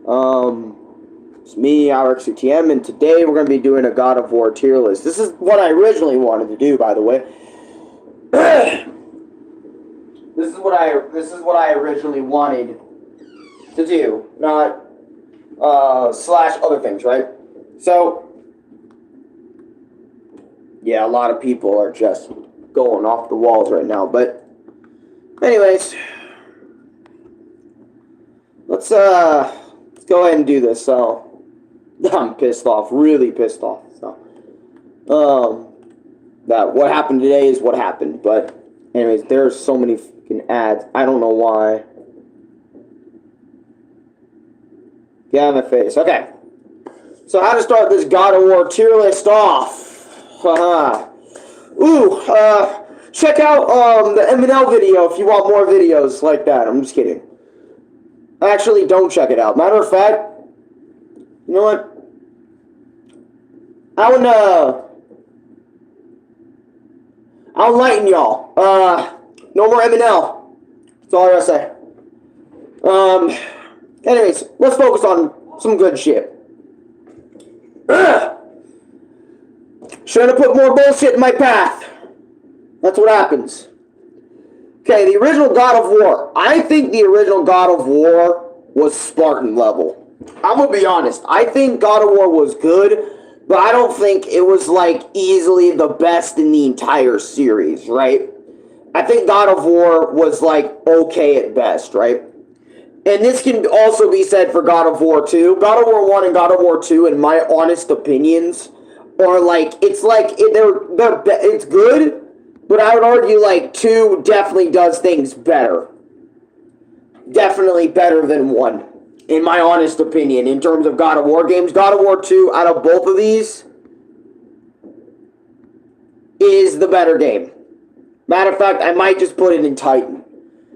It's me, Arekkusu, and today we're going to be doing a God of War tier list. This is what I originally wanted to do, by the way. This is what I originally wanted to do, not slash other things, right? So, yeah, a lot of people are just going off the walls right now, but anyways, let's go ahead and do this. So, I'm pissed off, really pissed off. So, that what happened today is what happened, but anyways, there's so many fucking ads. I don't know why. Get out of my face. Okay. So how to start this God of War tier list off? Check out the M&L video if you want more videos like that. I'm just kidding. Actually, don't check it out. Matter of fact, you know what? I'll enlighten y'all. No more M&L. That's all I gotta say. Anyways, let's focus on some good shit. Should have put more bullshit in my path. That's what happens. Okay, the original God of War. I think the original God of War was Spartan level. I'm gonna be honest. I think God of War was good, but I don't think it was like easily the best in the entire series, right? I think God of War was like okay at best, right? And this can also be said for God of War 2. God of War 1 and God of War 2, in my honest opinions, are like, it's good, but I would argue like 2 definitely does things better. Definitely better than 1, in my honest opinion, in terms of God of War games. God of War 2, out of both of these, is the better game. Matter of fact, I might just put it in Titan,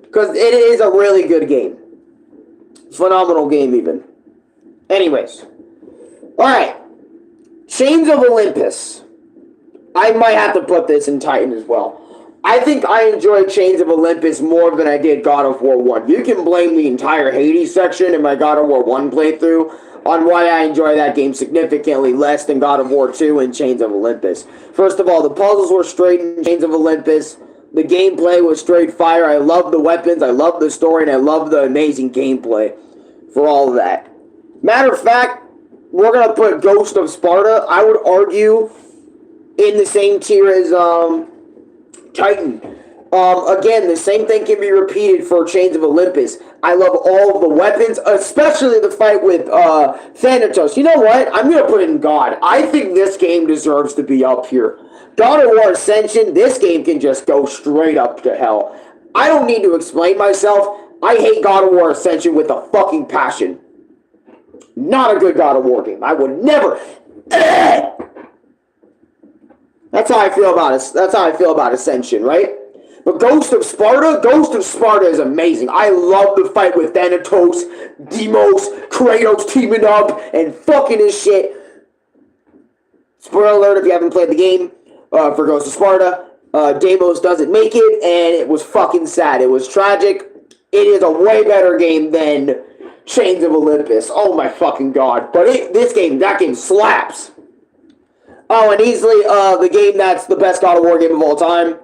because it is a really good game. Phenomenal game, even. Anyways. Alright. Chains of Olympus. I might have to put this in Titan as well. I think I enjoyed Chains of Olympus more than I did God of War 1. You can blame the entire Hades section in my God of War 1 playthrough on why I enjoy that game significantly less than God of War 2 and Chains of Olympus. First of all, the puzzles were straight in Chains of Olympus. The gameplay was straight fire. I love the weapons, I love the story, and I love the amazing gameplay for all of that. Matter of fact, we're going to put Ghost of Sparta, I would argue, in the same tier as Titan. Again, the same thing can be repeated for Chains of Olympus. I love all of the weapons, especially the fight with Thanatos. You know what? I'm going to put it in God. I think this game deserves to be up here. God of War Ascension, this game can just go straight up to hell. I don't need to explain myself. I hate God of War Ascension with a fucking passion. Not a good God of War game. I would never. That's how I feel about it. That's how I feel about Ascension, right? But Ghost of Sparta is amazing. I love the fight with Thanatos, Deimos, Kratos teaming up and fucking his shit. Spoiler alert if you haven't played the game for Ghost of Sparta. Deimos doesn't make it, and it was fucking sad. It was tragic. It is a way better game than Chains of Olympus. Oh my fucking god. But that game slaps. Oh, and easily the game that's the best God of War game of all time.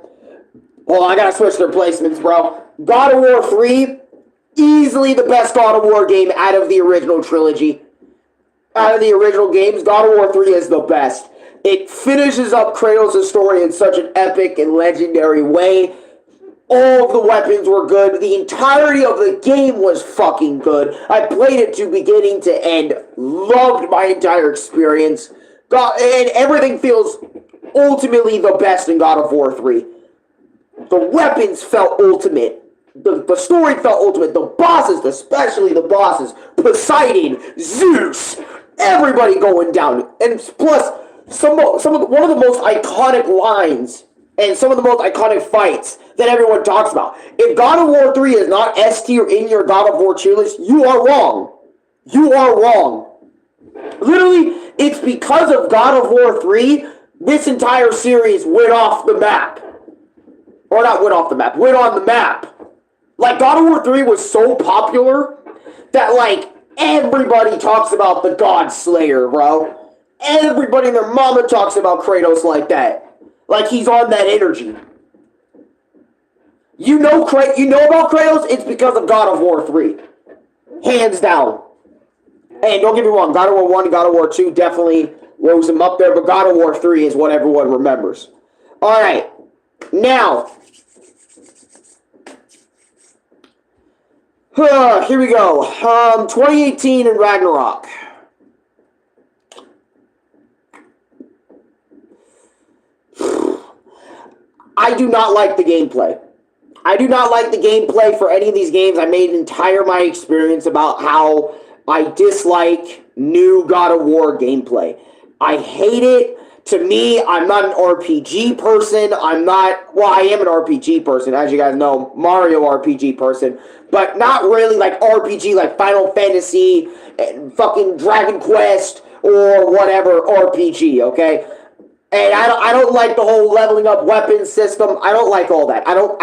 Hold on, I gotta switch their placements, bro. God of War 3, easily the best God of War game out of the original trilogy. Out of the original games, God of War 3 is the best. It finishes up Kratos' story in such an epic and legendary way. All of the weapons were good. The entirety of the game was fucking good. I played it to beginning to end. Loved my entire experience. And everything feels ultimately the best in God of War 3. The weapons felt ultimate. The story felt ultimate. The bosses, especially the bosses. Poseidon, Zeus, everybody going down. And plus, one of the most iconic lines and some of the most iconic fights that everyone talks about. If God of War 3 is not S tier in your God of War tier list, you are wrong. You are wrong. Literally, it's because of God of War 3, this entire series went off the map. Or not went off the map, went on the map. Like, God of War 3 was so popular that, like, Everybody talks about the God Slayer, bro. Everybody and their mama talks about Kratos like that. Like he's on that energy. You know about Kratos? It's because of God of War 3. Hands down. And don't get me wrong, God of War 1 and God of War 2 definitely rose him up there, but God of War 3 is what everyone remembers. Alright. Now. Here we go. 2018 and Ragnarok. I do not like the gameplay. I do not like the gameplay for any of these games. I made an entire my experience about how I dislike new God of War gameplay. I hate it. To me, I'm not an RPG person. I am an RPG person, as you guys know, Mario RPG person, but not really like RPG like Final Fantasy and fucking Dragon Quest or whatever RPG, okay? And I don't like the whole leveling up weapon system. I don't like all that. I don't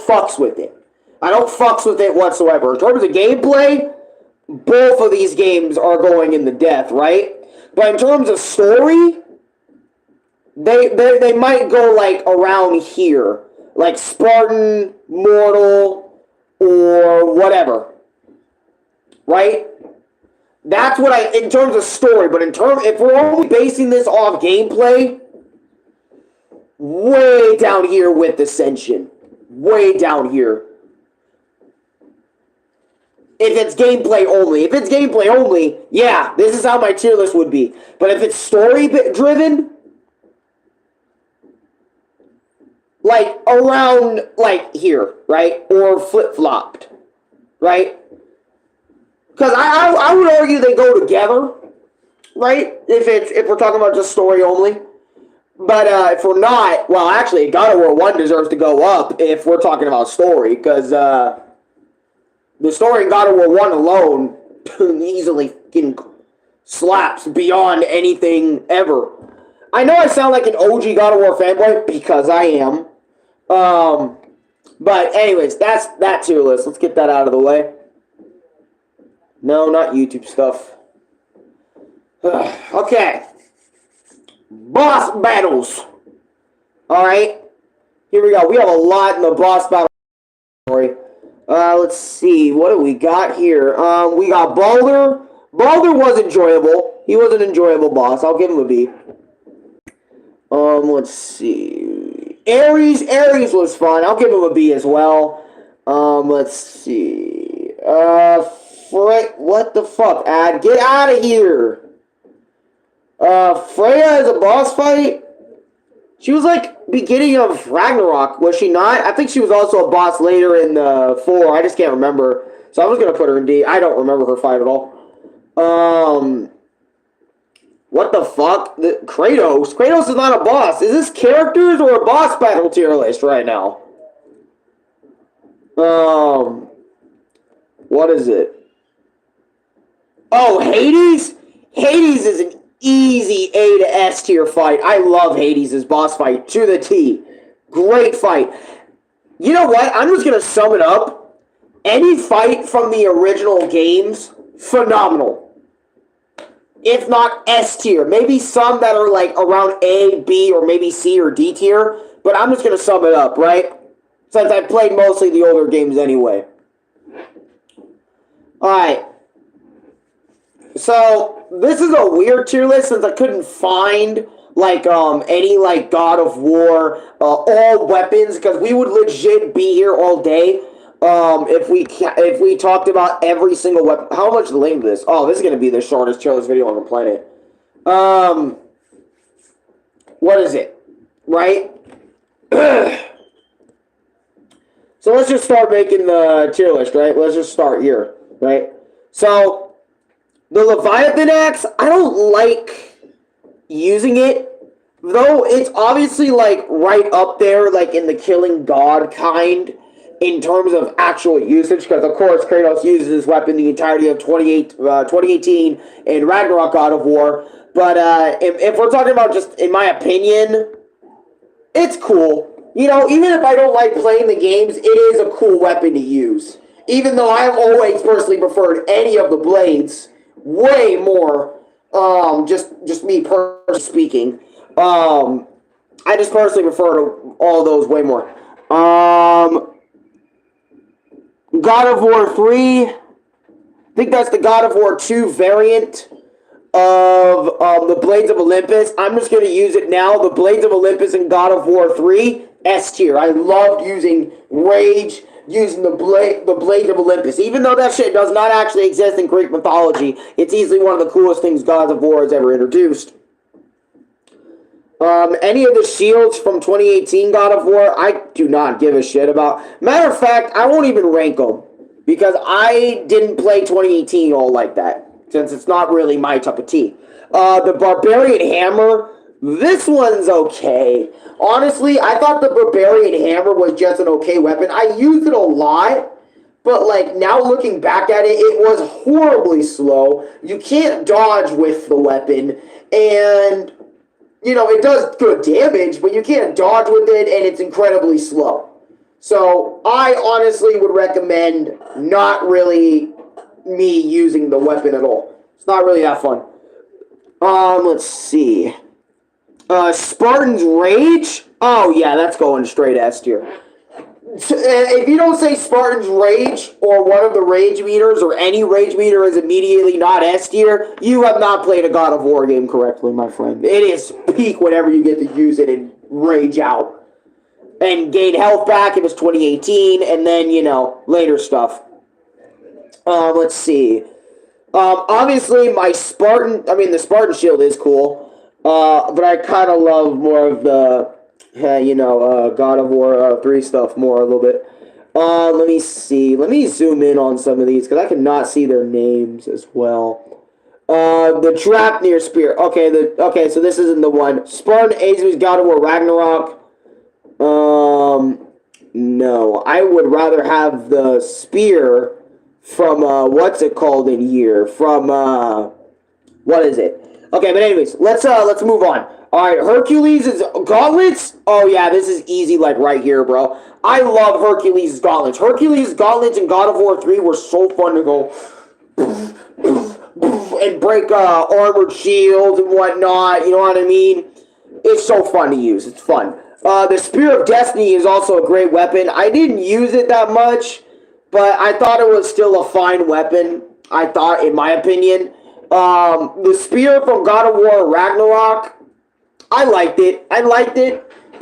fucks with it. I don't fucks with it whatsoever. In terms of gameplay, both of these games are going in the death, right? But in terms of story, they might go like around here, like Spartan, Mortal, or whatever, right? That's what in terms of story, but if we're only basing this off gameplay, way down here with Ascension. Way down here. If it's gameplay only, yeah, this is how my tier list would be. But if it's story-driven, like around, like here, right? Or flip-flopped, right? Because I would argue they go together, right? If we're talking about just story only. But if we're not, well, actually, God of War 1 deserves to go up if we're talking about story. Because the story in God of War 1 alone easily getting slaps beyond anything ever. I know I sound like an OG God of War fanboy, because I am. But anyways, that's that tier list. Let's get that out of the way. No, not YouTube stuff. Okay. Boss battles. Alright. Here we go. We have a lot in the boss battle story. Let's see. What do we got here? We got Baldur. Baldur was enjoyable. He was an enjoyable boss. I'll give him a B. Let's see. Ares. Ares was fun. I'll give him a B as well. Let's see. What the fuck, Ad? Get out of here! Freya is a boss fight? She was like beginning of Ragnarok, was she not? I think she was also a boss later in 4. I just can't remember. So I was gonna put her in D. I don't remember her fight at all. What the fuck? Kratos? Kratos is not a boss. Is this characters or a boss battle tier list right now? What is it? Oh, Hades? Hades is an easy A to S tier fight. I love Hades' boss fight to the T. Great fight. You know what? I'm just going to sum it up. Any fight from the original games, phenomenal. If not S tier. Maybe some that are like around A, B, or maybe C or D tier. But I'm just going to sum it up, right? Since I played mostly the older games anyway. Alright. So, this is a weird tier list since I couldn't find, like, any, like, God of War, all weapons, because we would legit be here all day, if we talked about every single weapon. How much length is this? Oh, this is going to be the shortest tier list video on the planet. What is it? Right? So, let's just start making the tier list, right? Let's just start here, right? So, the Leviathan Axe, I don't like using it, though it's obviously, like, right up there, like, in the killing god kind, in terms of actual usage, because, of course, Kratos uses this weapon the entirety of 2018 in Ragnarok God of War, but, if we're talking about just, in my opinion, it's cool. You know, even if I don't like playing the games, it is a cool weapon to use. even though I've always personally preferred any of the blades way more. Just me personally speaking. I just personally prefer to all those way more. God of War 3. I think that's the God of War 2 variant of the Blades of Olympus. I'm just going to use it now. The Blades of Olympus and God of War 3, S tier. I loved using Rage, using the Blades of Olympus. Even though that shit does not actually exist in Greek mythology, it's easily one of the coolest things God of War has ever introduced. Any of the shields from 2018 God of War, I do not give a shit about. Matter of fact, I won't even rank them because I didn't play 2018 all like that, since it's not really my cup of tea. The Barbarian Hammer, this one's okay. Honestly, I thought the Barbarian Hammer was just an okay weapon. I used it a lot, but like now looking back at it, it was horribly slow. You can't dodge with the weapon, and you know, it does good damage, but you can't dodge with it, and it's incredibly slow. So, I honestly would recommend not really me using the weapon at all. It's not really that fun. Let's see. Spartan's Rage? Oh, yeah, that's going straight S tier. If you don't say Spartan's Rage or one of the Rage meters or any Rage meter is immediately not S tier, you have not played a God of War game correctly, my friend. It is peak whenever you get to use it and rage out. And gain health back if it's 2018, and then, you know, later stuff. Let's see. Obviously, the Spartan Shield is cool. But I kind of love more of the God of War 3 stuff more a little bit. Let me see. Let me zoom in on some of these because I cannot see their names as well. The Drapnir Spear. Okay, so this isn't the one. Spartan Azu's God of War Ragnarok. No. I would rather have the spear from, what's it called in here? From, what is it? Okay, but anyways, let's move on. Alright, Hercules' gauntlets? Oh yeah, this is easy, like right here, bro. I love Hercules' gauntlets. Hercules' gauntlets in God of War 3 were so fun to go and break armored shields and whatnot, you know what I mean? It's so fun to use, it's fun. The Spear of Destiny is also a great weapon. I didn't use it that much, but I thought it was still a fine weapon. I thought, in my opinion. The spear from God of War Ragnarok, I liked it, but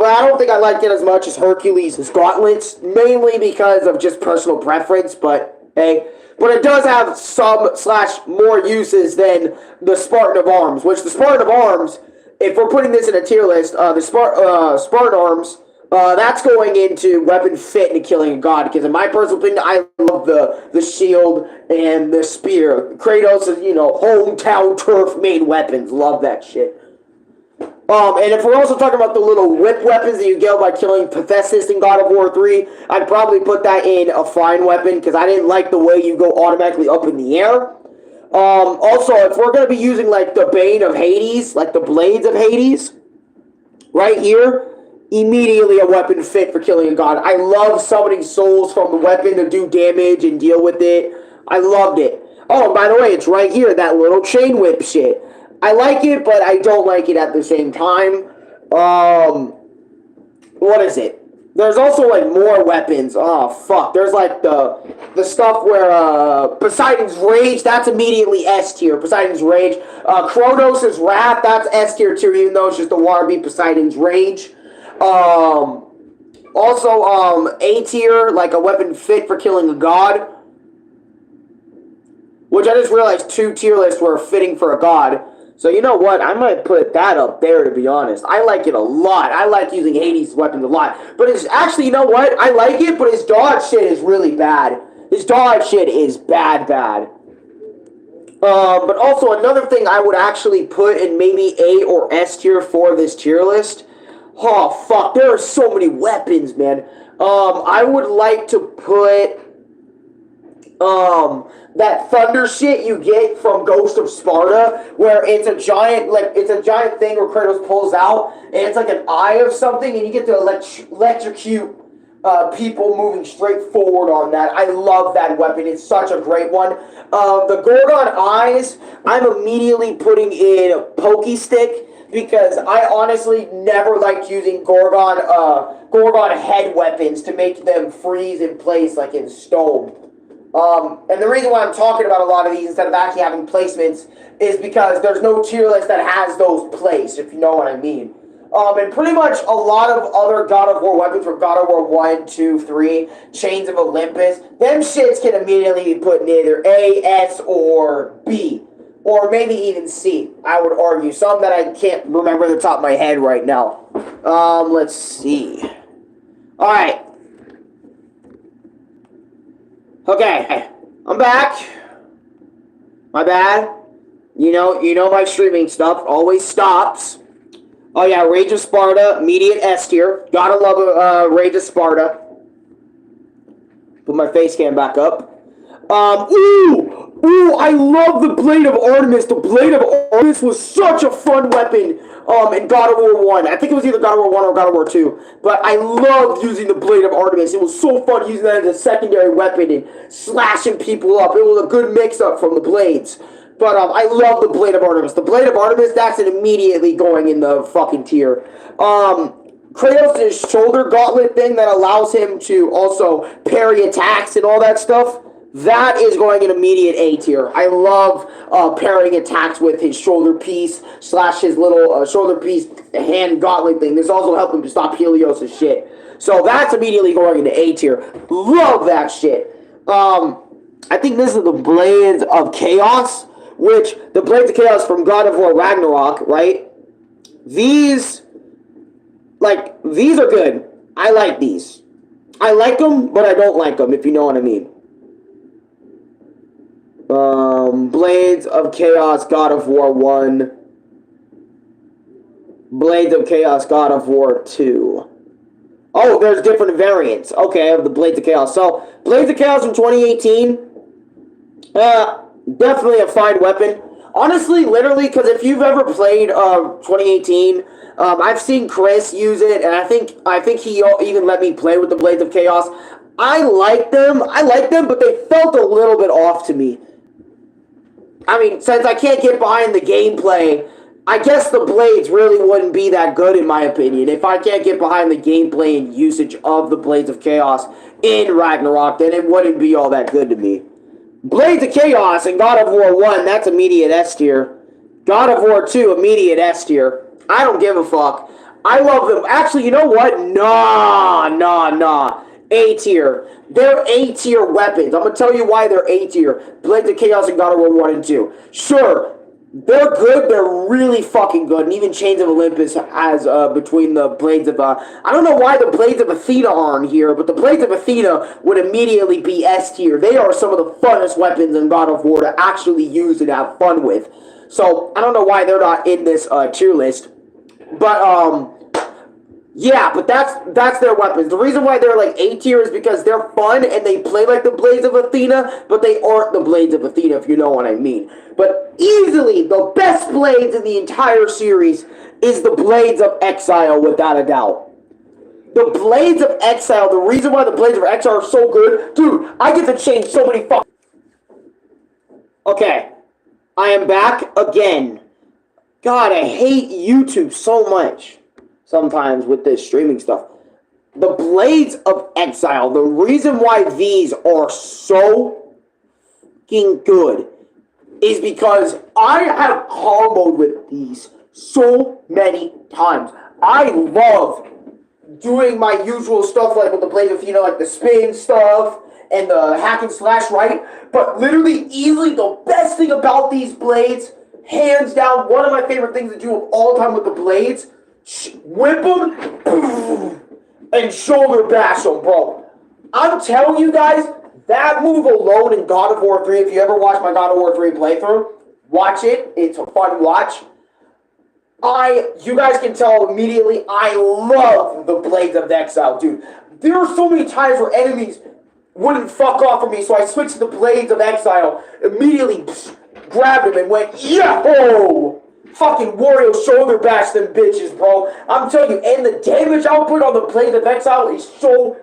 I don't think I liked it as much as Hercules' gauntlets, mainly because of just personal preference, but hey. But it does have some / more uses than the Spartan of Arms, which the Spartan of Arms, if we're putting this in a tier list, the Spartan Arms, that's going into weapon fit and killing a god, because in my personal opinion, I love the shield and the spear. Kratos' hometown turf main weapons. Love that shit. And if we're also talking about the little whip weapons that you get by killing Pathesis in God of War 3, I'd probably put that in a fine weapon, because I didn't like the way you go automatically up in the air. Also, if we're going to be using, like, the Bane of Hades, like the Blades of Hades, right here, immediately a weapon fit for killing a god. I love summoning souls from the weapon to do damage and deal with it. I loved it. Oh, and by the way, it's right here, that little chain whip shit. I like it, but I don't like it at the same time. What is it? There's also, like, more weapons. Oh, fuck. There's, like, the stuff where, Poseidon's Rage, that's immediately S tier. Poseidon's Rage. Kronos' Wrath, that's S tier too, even though it's just a wannabe Poseidon's Rage. Also, A tier, like a weapon fit for killing a god. Which I just realized 2 tier lists were fitting for a god. So you know what? I might put that up there, to be honest. I like it a lot. I like using Hades' weapons a lot. But it's actually, you know what? I like it, but his dodge shit is really bad. His dodge shit is bad. But also another thing I would actually put in maybe A or S tier for this tier list. Oh, fuck. There are so many weapons, man. I would like to put that thunder shit you get from Ghost of Sparta, where it's a giant thing where Kratos pulls out, and it's like an eye of something, and you get to electrocute people moving straight forward on that. I love that weapon. It's such a great one. The Gorgon Eyes, I'm immediately putting in a Pokey Stick because I honestly never liked using Gorgon head weapons to make them freeze in place like in stone. And the reason why I'm talking about a lot of these instead of actually having placements is because there's no tier list that has those placed, if you know what I mean. And pretty much a lot of other God of War weapons from God of War 1, 2, 3, Chains of Olympus, them shits can immediately be put in either A, S, or B. Or maybe even C, I would argue. Some that I can't remember at the top of my head right now. Let's see. Alright. Okay, I'm back. My bad. You know my streaming stuff always stops. Oh yeah, Rage of Sparta, immediate S tier. Gotta love Rage of Sparta. Put my face cam back up. Ooh, I love the Blade of Artemis. The Blade of Artemis was such a fun weapon in God of War 1. I think it was either God of War 1 or God of War 2. But I loved using the Blade of Artemis. It was so fun using that as a secondary weapon and slashing people up. It was a good mix-up from the blades. But I love the Blade of Artemis. The Blade of Artemis, that's an immediately going in the fucking tier. Kratos' shoulder gauntlet thing that allows him to also parry attacks and all that stuff, that is going in immediate A tier. I love parrying attacks with his shoulder piece / his little shoulder piece hand gauntlet thing. This also helped him to stop Helios' shit. So that's immediately going into A tier. Love that shit. I think this is the Blades of Chaos, which the Blades of Chaos from God of War Ragnarok, right? These are good. I like these. I like them, but I don't like them, if you know what I mean. Blades of Chaos, God of War 1. Blades of Chaos, God of War 2. Oh, there's different variants. Okay, of the Blades of Chaos. So, Blades of Chaos from 2018. Definitely a fine weapon. Honestly, literally, because if you've ever played 2018, I've seen Chris use it, and I think he even let me play with the Blades of Chaos. I like them, but they felt a little bit off to me. I mean, since I can't get behind the gameplay, I guess the blades really wouldn't be that good in my opinion. If I can't get behind the gameplay and usage of the Blades of Chaos in Ragnarok, then it wouldn't be all that good to me. Blades of Chaos and God of War 1, that's immediate S tier. God of War 2, immediate S tier. I don't give a fuck. I love them. Actually, you know what? Nah. A tier. They're A tier weapons. I'm going to tell you why they're A tier. Blades of Chaos and God of War 1 and 2. Sure, they're good. They're really fucking good. And even Chains of Olympus has between the Blades of... I don't know why the Blades of Athena aren't here, but the Blades of Athena would immediately be S tier. They are some of the funnest weapons in God of War to actually use and have fun with. So, I don't know why they're not in this tier list. But, yeah, but that's their weapons. The reason why they're like A tier is because they're fun and they play like the Blades of Athena, but they aren't the Blades of Athena, if you know what I mean. But easily, the best blades in the entire series is the Blades of Exile, without a doubt. The Blades of Exile, the reason why the Blades of Exile are so good, dude, I get to change so many fucking... Okay, I am back again. God, I hate YouTube so much sometimes with this streaming stuff. The Blades of Exile, the reason why these are so fucking good is because I have comboed with these so many times. I love doing my usual stuff like with the Blades of Athena, like the spin stuff and the hack and slash, right? But literally, easily the best thing about these blades, hands down, one of my favorite things to do of all time with the blades, whip them, boom, and shoulder bash them, bro. I'm telling you guys, that move alone in God of War 3, if you ever watch my God of War 3 playthrough, watch it. It's a fun watch. You guys can tell immediately, I love the Blades of Exile, dude. There are so many times where enemies wouldn't fuck off of me, so I switched to the Blades of Exile, immediately grabbed him and went, yo! Fucking Wario shoulder bash them bitches, bro. I'm telling you, and the damage output on the Blades of Exile is so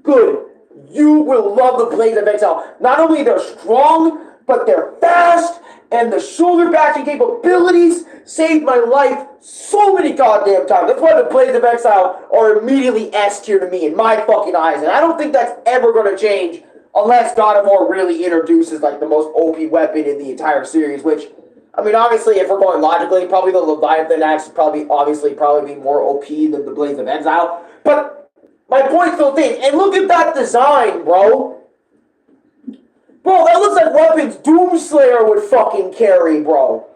good. You will love the Blades of Exile. Not only they're strong, but they're fast, and the shoulder bashing capabilities saved my life so many goddamn times. That's why the Blades of Exile are immediately S tier to me in my fucking eyes, and I don't think that's ever going to change unless God of War really introduces like the most OP weapon in the entire series, which, I mean, obviously, if we're going logically, probably the Leviathan Axe would probably be more OP than the Blades of Exile. But my point still stands. And look at that design, bro. Bro, that looks like weapons Doomslayer would fucking carry, bro.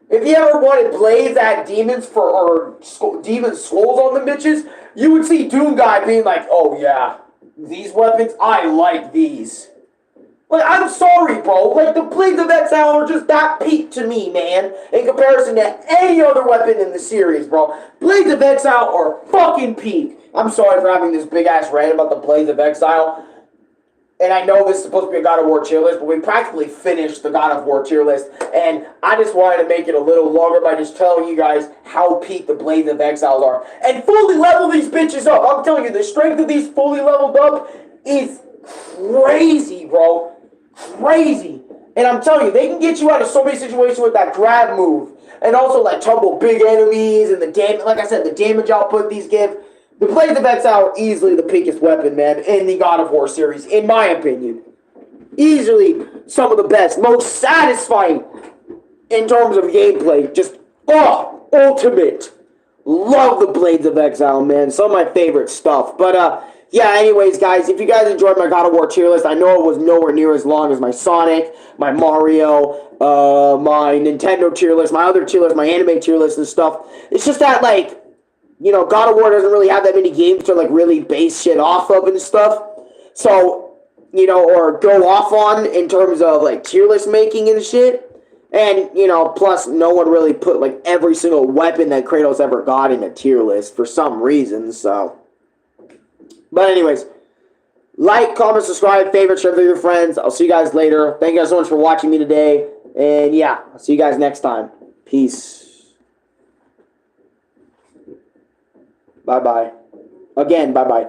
If you ever wanted blades that demons demon skulls on the bitches, you would see Doom Guy being like, oh yeah, these weapons, I like these. Like, I'm sorry, bro. Like, the Blades of Exile are just that peak to me, man, in comparison to any other weapon in the series, bro. Blades of Exile are fucking peak. I'm sorry for having this big-ass rant about the Blades of Exile. And I know this is supposed to be a God of War tier list, but we practically finished the God of War tier list. And I just wanted to make it a little longer by just telling you guys how peak the Blades of Exiles are. And fully level these bitches up. I'm telling you, the strength of these fully leveled up is crazy, bro. Crazy. And I'm telling you, they can get you out of so many situations with that grab move. And also, like, tumble big enemies and the damage, like I said, the damage output these give. The Blades of Exile are easily the peakest weapon, man, in the God of War series, in my opinion. Easily some of the best, most satisfying in terms of gameplay. Just, ultimate. Love the Blades of Exile, man. Some of my favorite stuff. But, yeah, anyways, guys, if you guys enjoyed my God of War tier list, I know it was nowhere near as long as my Sonic, my Mario, my Nintendo tier list, my other tier list, my anime tier list and stuff. It's just that, like, you know, God of War doesn't really have that many games to, like, really base shit off of and stuff. So, you know, or go off on in terms of, like, tier list making and shit. And, you know, plus no one really put, like, every single weapon that Kratos ever got in a tier list for some reason, so. But anyways, like, comment, subscribe, favorite, share with your friends. I'll see you guys later. Thank you guys so much for watching me today. And, yeah, I'll see you guys next time. Peace. Bye-bye. Again, bye-bye.